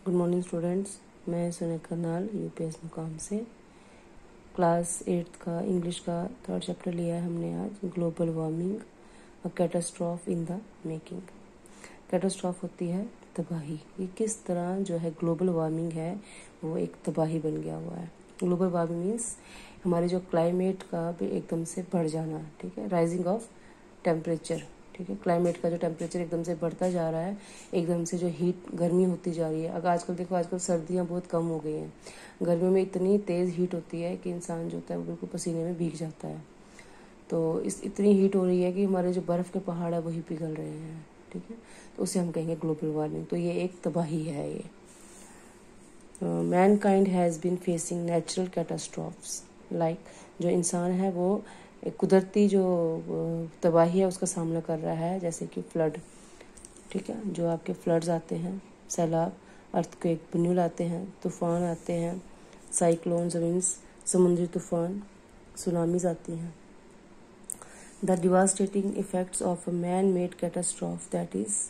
Good morning students. मैं Sunil Karnal UPS मुकाम से क्लास 8 का इंग्लिश का 3rd चैप्टर लिया है हमने आज, global warming a catastrophe in the making. Catastrophe होती है तबाही। ये किस तरह जो है ग्लोबल वार्मिंग है वो एक तबाही बन गया हुआ है। ग्लोबल वार्मिंग मीन्स हमारे जो क्लाइमेट का भी एकदम से बढ़ जाना, ठीक है, राइजिंग ऑफ टेम्परेचर, ठीक है। क्लाइमेट का जो टेम्परेचर एकदम से बढ़ता जा रहा है, एकदम से जो हीट गर्मी होती जा रही है। अगर आजकल देखो, आजकल सर्दियाँ बहुत कम हो गई हैं। गर्मियों में इतनी तेज़ हीट होती है कि इंसान जो होता है वो बिल्कुल पसीने में भीग जाता है। तो इस इतनी हीट हो रही है कि हमारे जो बर्फ़ के पहाड़ है वही पिघल रहे हैं, ठीक है। तो उसे हम कहेंगे ग्लोबल वार्मिंग। तो ये एक तबाही है। ये mankind has been facing natural catastrophes like, जो इंसान है वो एक कुदरती जो तबाही है उसका सामना कर रहा है, जैसे कि फ्लड, ठीक है, जो आपके फ्लड्स आते हैं, सैलाब, अर्थक्वेक, बुन्युल आते हैं, तूफ़ान आते हैं, साइक्लोन्स मीन्स समुद्री तूफ़ान, सुनामीज आती हैं। The devastating effects of a man made catastrophe that is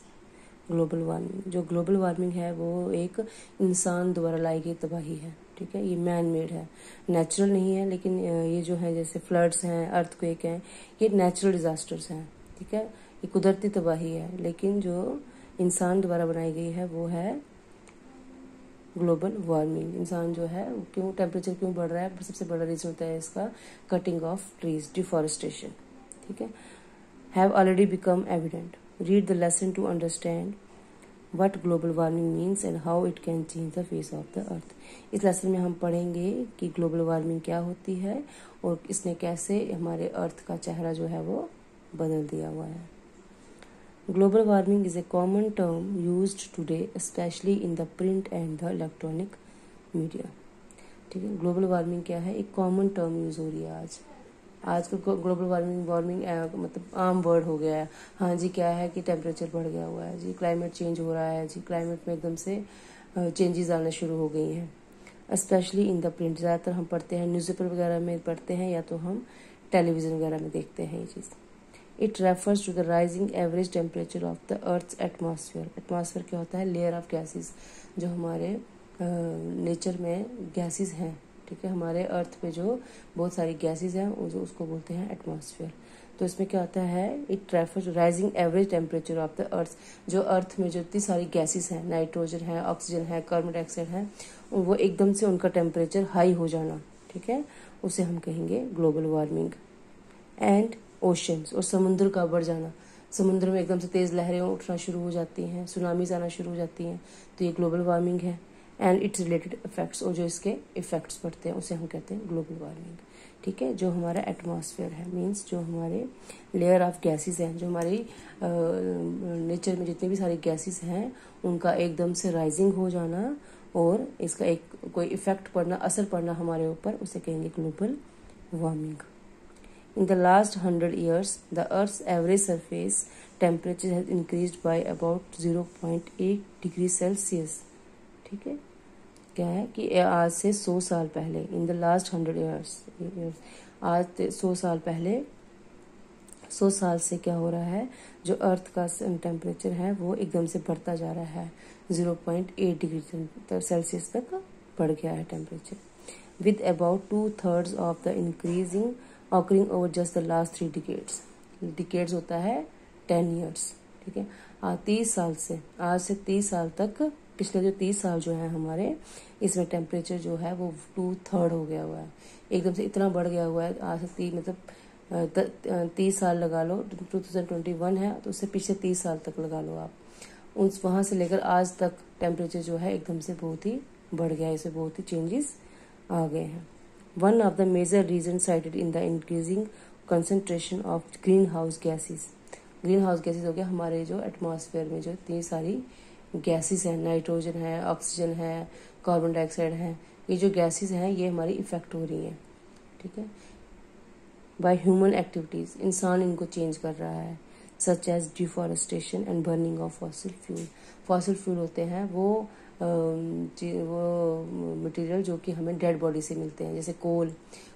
global warming. जो ग्लोबल वार्मिंग है वो एक इंसान द्वारा लाई गई तबाही है, ठीक है। ये मैन मेड है, नेचुरल नहीं है। लेकिन ये जो है जैसे फ्लड्स हैं, अर्थक्वेक हैं, ये नेचुरल डिजास्टर्स हैं, ठीक है। ये कुदरती तबाही है, लेकिन जो इंसान द्वारा बनाई गई है वो है ग्लोबल वार्मिंग। इंसान जो है क्यों टेम्परेचर क्यों बढ़ रहा है, सबसे बड़ा रीज़न होता है इसका कटिंग ऑफ ट्रीज, डिफॉरेस्टेशन, ठीक है। Have already become evident. Read the lesson to understand what global warming means and how it can change the face of the earth। इस लेसन में हम पढ़ेंगे कि ग्लोबल वार्मिंग क्या होती है और इसने कैसे हमारे अर्थ का चेहरा जो है वो बदल दिया हुआ है। Global warming is a common term used today specially in the print and the electronic media, ठीक है। ग्लोबल वार्मिंग क्या है, एक कॉमन टर्म यूज़ हो रही है आजकल ग्लोबल वार्मिंग मतलब आम वर्ड हो गया है। हाँ जी, क्या है कि टेम्परेचर बढ़ गया हुआ है जी, क्लाइमेट चेंज हो रहा है जी, क्लाइमेट में एकदम से चेंजेस आना शुरू हो गई हैं। स्पेशली इन द प्रिंट, ज़्यादातर हम पढ़ते हैं न्यूज़पेपर वगैरह में पढ़ते हैं या तो हम टेलीविज़न वगैरह में देखते हैं ये चीज़। It refers to the rising average temperature of the earth's atmosphere. Atmosphere क्या होता है, लेयर ऑफ गैसेस, जो हमारे नेचर में गैसेस हैं, ठीक है। हमारे अर्थ पे जो बहुत सारी गैसेस हैं उसको बोलते हैं एटमॉस्फेयर। तो इसमें क्या होता है, it refers to rising average temperature of the earth. जो अर्थ में जो इतनी सारी गैसेस हैं, नाइट्रोजन है, ऑक्सीजन है, कार्बन डाइऑक्साइड है, वो एकदम से उनका टेम्परेचर हाई हो जाना, ठीक है, उसे हम कहेंगे ग्लोबल वार्मिंग। एंड ओशंस, और समुद्र का बढ़ जाना, समुद्र में एकदम से तेज़ लहरें उठना शुरू हो जाती हैं, सुनामीज आना शुरू हो जाती हैं, तो ये ग्लोबल वार्मिंग है। एंड इट्स रिलेटेड इफेक्ट्स, और जो इसके इफेक्ट्स पड़ते हैं उसे हम कहते हैं ग्लोबल वार्मिंग, ठीक है। जो हमारा एटमॉस्फेयर है मीन्स जो हमारे लेयर ऑफ गैसेस हैं, जो हमारी नेचर में जितनी भी सारी गैसेस हैं उनका एकदम से राइजिंग हो जाना और इसका एक कोई इफेक्ट पड़ना, असर पड़ना हमारे ऊपर, उसे कहेंगे global warming. In the last 100 years, the Earth's average surface temperature has increased by about 0.8 degree Celsius, ठीक है। क्या है कि आज से 100 साल पहले, इन द लास्ट 100 ईयर्स, आज 100 साल पहले, 100 साल से क्या हो रहा है, जो अर्थ का टेम्परेचर है वो एकदम से बढ़ता जा रहा है, 0.8 डिग्री सेल्सियस तक बढ़ गया है temperature. With about 2/3 of the increasing occurring over just the last 3 decades. Decades होता है 10 ईयर्स, ठीक है। 30 साल से, आज से 30 साल तक, पिछले जो 30 साल जो है हमारे, इसमें टेम्परेचर जो है वो 2/3 हो गया हुआ है, एकदम से इतना बढ़ गया हुआ है। आज से मतलब 30 साल लगा लो, 2021 है तो उससे पिछले 30 साल तक लगा लो आप, उस वहाँ से लेकर आज तक टेम्परेचर जो है एकदम से बहुत ही बढ़ गया है, इससे बहुत ही चेंजेस आ गए हैं। One of the major reasons cited in the increasing concentration of greenhouse gases। Green house gases हो गया हमारे जो एटमॉस्फेयर में जो इतनी सारी गैसेस हैं, नाइट्रोजन है, ऑक्सीजन है, कार्बन डाइऑक्साइड है, ये जो गैसेस हैं ये हमारी इफेक्ट हो रही हैं, ठीक है, बाय ह्यूमन एक्टिविटीज़। इंसान इनको चेंज कर रहा है, such as deforestation and burning of fossil fuel. Fossil fuel होते हैं वो मटेरियल जो कि हमें डेड बॉडी से मिलते हैं, जैसे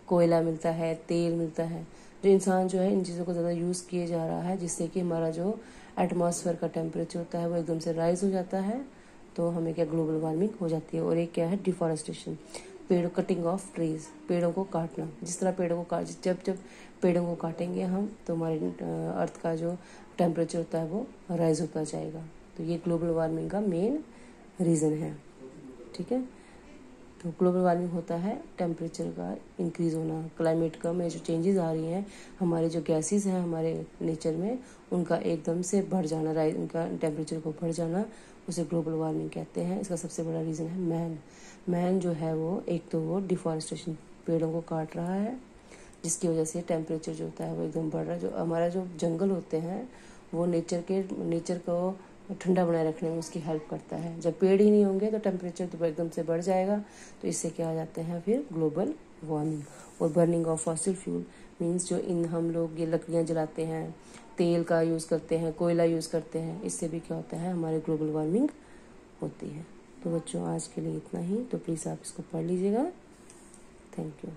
कोयला मिलता है, तेल मिलता है। जो इंसान जो है इन चीज़ों को ज़्यादा यूज़ किए जा रहा है, जिससे कि हमारा जो एटमॉस्फेयर का टेम्परेचर होता है वो एकदम से राइज हो जाता है। तो हमें क्या ग्लोबल वार्मिंग हो जाती है। और एक क्या है डिफॉरेस्टेशन, पेड़ों कटिंग ऑफ ट्रीज, पेड़ों को काटना। जिस तरह पेड़ों को जब जब पेड़ों को काटेंगे हम तो हमारे अर्थ का जो टेम्परेचर होता है वो राइज होता जाएगा। तो ये ग्लोबल वार्मिंग का मेन रीज़न है। ठीक है, तो ग्लोबल वार्मिंग होता है टेम्परेचर का इंक्रीज़ होना, क्लाइमेट का में जो चेंजेस आ रही हैं, हमारे जो गैसेस हैं हमारे नेचर में उनका एकदम से बढ़ जाना, उनका टेम्परेचर को बढ़ जाना, उसे ग्लोबल वार्मिंग कहते हैं। इसका सबसे बड़ा रीज़न है मैन जो है वो, एक तो वो डिफॉरेस्टेशन, पेड़ों को काट रहा है जिसकी वजह से टेम्परेचर जो होता है वो एकदम बढ़ रहा है। जो हमारा जो जंगल होते हैं वो नेचर को ठंडा बनाए रखने में उसकी हेल्प करता है। जब पेड़ ही नहीं होंगे तो टेम्परेचर तो एकदम से बढ़ जाएगा। तो इससे क्या आ जाते हैं फिर ग्लोबल वार्मिंग। और burning of fossil fuel means जो हम लोग ये लकड़ियाँ जलाते हैं, तेल का यूज़ करते हैं, कोयला यूज़ करते हैं, इससे भी क्या होता है हमारे ग्लोबल वार्मिंग होती है। तो बच्चों आज के लिए इतना ही। तो प्लीज़ आप इसको पढ़ लीजिएगा। Thank you.